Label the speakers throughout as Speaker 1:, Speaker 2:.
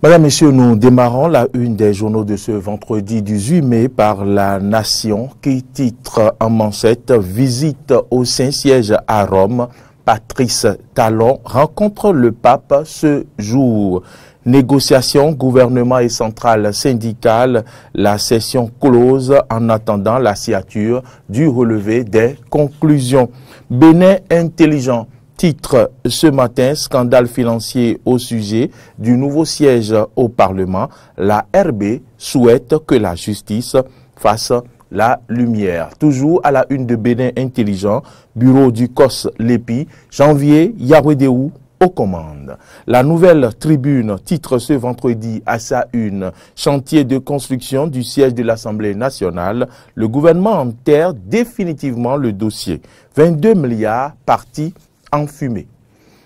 Speaker 1: Mesdames, Messieurs, nous démarrons la une des journaux de ce vendredi 18 mai par La Nation qui titre en manchette « Visite au Saint-Siège à Rome ». Patrice Talon rencontre le pape ce jour. Négociations, gouvernement et centrale syndicale, la session close en attendant la signature du relevé des conclusions. Bénin intelligent. Titre ce matin, scandale financier au sujet du nouveau siège au Parlement. La RB souhaite que la justice fasse la lumière. Toujours à la une de Bénin intelligent, bureau du COS Lépi, janvier, Yahweh aux commandes. La nouvelle tribune titre ce vendredi à sa une, chantier de construction du siège de l'Assemblée nationale. Le gouvernement enterre définitivement le dossier. 22 milliards partis en fumée.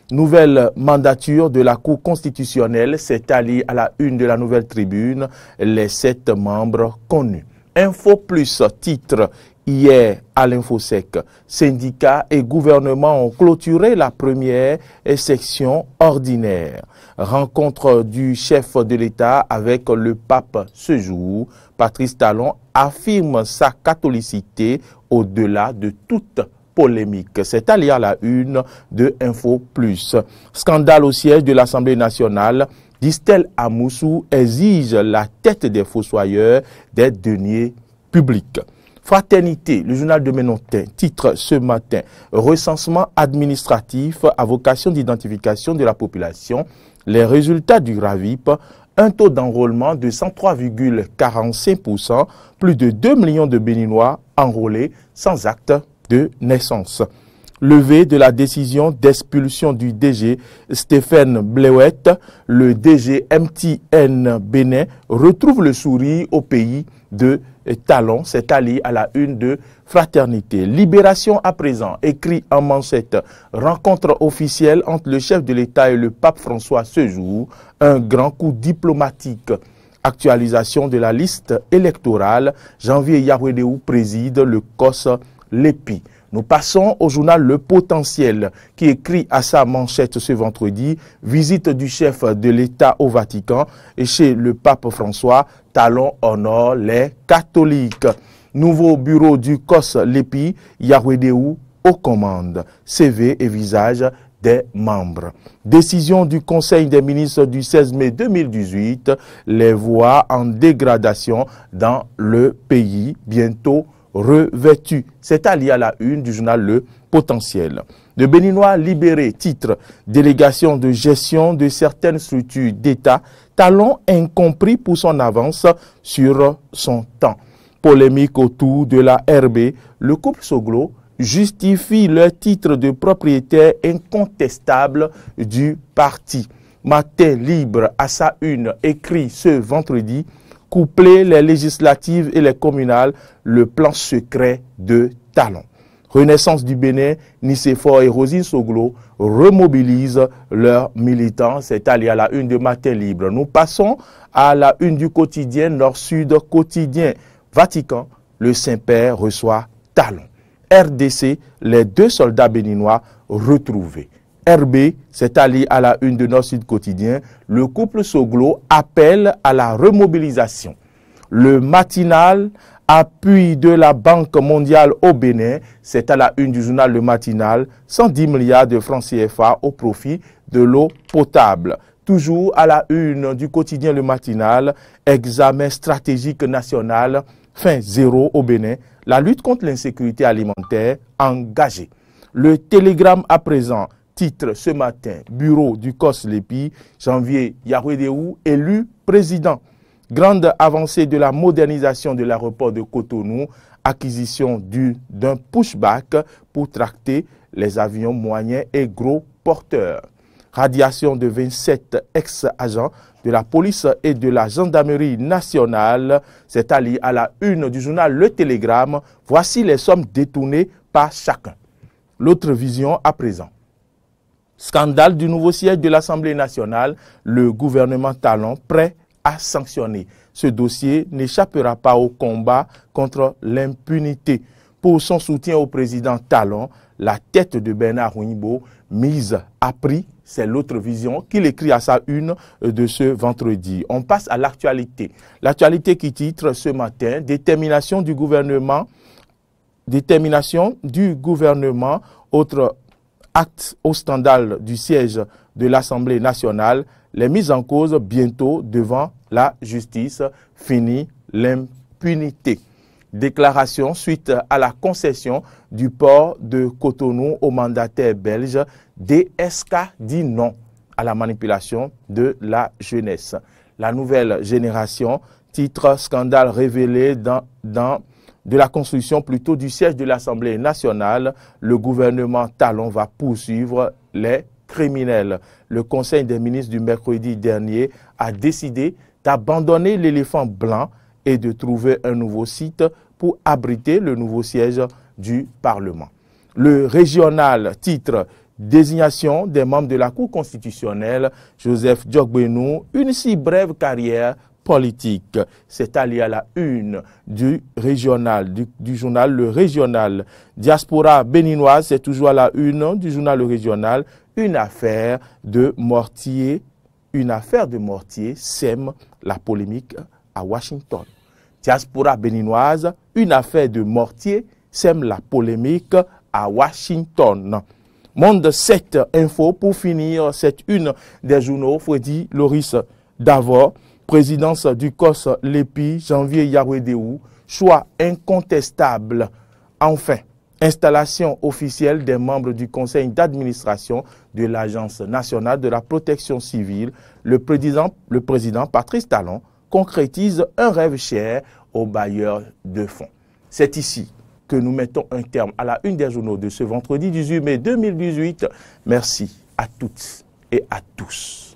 Speaker 1: Nouvelle mandature de la Cour constitutionnelle s'est alliée à la une de la nouvelle tribune, les 7 membres connus. Info Plus titre hier à l'Infosec, syndicats et gouvernement ont clôturé la première section ordinaire. Rencontre du chef de l'État avec le pape ce jour. Patrice Talon affirme sa catholicité au-delà de toute polémique. C'est à lire la une de Info Plus. Scandale au siège de l'Assemblée nationale. Distel Amoussou exige la tête des fossoyeurs des deniers publics. Fraternité, le journal de Ménontin, titre ce matin, recensement administratif à vocation d'identification de la population, les résultats du RAVIP, un taux d'enrôlement de 103,45%, plus de 2 millions de Béninois enrôlés sans acte de naissance. Levée de la décision d'expulsion du DG Stéphane Bleuette, le DG MTN Bénin retrouve le sourire au pays de Talon, c'est allié à la une de Fraternité. Libération à présent, écrit en manchette, rencontre officielle entre le chef de l'État et le pape François ce jour, un grand coup diplomatique. Actualisation de la liste électorale, janvier Yahweh préside le COS Lépi. Nous passons au journal Le Potentiel qui écrit à sa manchette ce vendredi, visite du chef de l'État au Vatican et chez le pape François, Talon honore les catholiques. Nouveau bureau du COS Lépi, Yahweh aux commandes, CV et visage des membres. Décision du Conseil des ministres du 16 mai 2018, les voies en dégradation dans le pays, bientôt revêtu. C'est allié à la une du journal Le Potentiel. Le Béninois libéré, titre délégation de gestion de certaines structures d'État, Talon incompris pour son avance sur son temps. Polémique autour de la RB, le couple Soglo justifie leur titre de propriétaire incontestable du parti. Matin libre à sa une, écrit ce vendredi, coupler les législatives et les communales, le plan secret de Talon. Renaissance du Bénin, Nicéphore et Rosine Soglo remobilisent leurs militants. C'est allié à la une de Matin Libre. Nous passons à la une du quotidien Nord-Sud quotidien. Vatican, le Saint-Père reçoit Talon. RDC, les 2 soldats béninois retrouvés. RB, c'est allié à la une de Nord-Sud quotidien, le couple Soglo appelle à la remobilisation. Le matinal, appui de la Banque mondiale au Bénin, c'est à la une du journal Le Matinal, 110 milliards de francs CFA au profit de l'eau potable. Toujours à la une du quotidien Le Matinal, examen stratégique national, fin zéro au Bénin, la lutte contre l'insécurité alimentaire engagée. Le télégramme à présent, titre ce matin, bureau du COS Lépi, janvier Yahweh élu président. Grande avancée de la modernisation de l'aéroport de Cotonou, acquisition d'un pushback pour tracter les avions moyens et gros porteurs. Radiation de 27 ex-agents de la police et de la gendarmerie nationale, c'est allié à la une du journal Le Télégramme. Voici les sommes détournées par chacun. L'autre vision à présent. Scandale du nouveau siège de l'Assemblée nationale, le gouvernement Talon prêt à sanctionner. Ce dossier n'échappera pas au combat contre l'impunité. Pour son soutien au président Talon, la tête de Bernard Ouimbo mise à prix C'est l'autre vision qu'il écrit à sa une de ce vendredi. On passe à l'actualité. L'actualité qui titre ce matin, détermination du gouvernement, autre acte au scandale du siège de l'Assemblée nationale, les mises en cause bientôt devant la justice, fini l'impunité. Déclaration suite à la concession du port de Cotonou au mandataire belge, DSK dit non à la manipulation de la jeunesse. La nouvelle génération, titre scandale révélé de la construction plutôt du siège de l'Assemblée nationale, le gouvernement Talon va poursuivre les criminels. Le Conseil des ministres du mercredi dernier a décidé d'abandonner l'éléphant blanc et de trouver un nouveau site pour abriter le nouveau siège du Parlement. Le régional titre désignation des membres de la Cour constitutionnelle, Joseph Diogbenou, une si brève carrière politique. C'est allié à la une du régional, du journal Le Régional. Diaspora béninoise, c'est toujours à la une du journal Le Régional. Une affaire de mortier sème la polémique à Washington. Diaspora béninoise, une affaire de mortier sème la polémique à Washington. Monde 7 info pour finir cette une des journaux. Freddy Loris Davor, présidence du COS Lépi, janvier Yahweh-Déou, choix incontestable. Enfin, installation officielle des membres du conseil d'administration de l'Agence nationale de la protection civile. Le président Patrice Talon concrétise un rêve cher aux bailleurs de fonds. C'est ici que nous mettons un terme à la une des journaux de ce vendredi 18 mai 2018. Merci à toutes et à tous.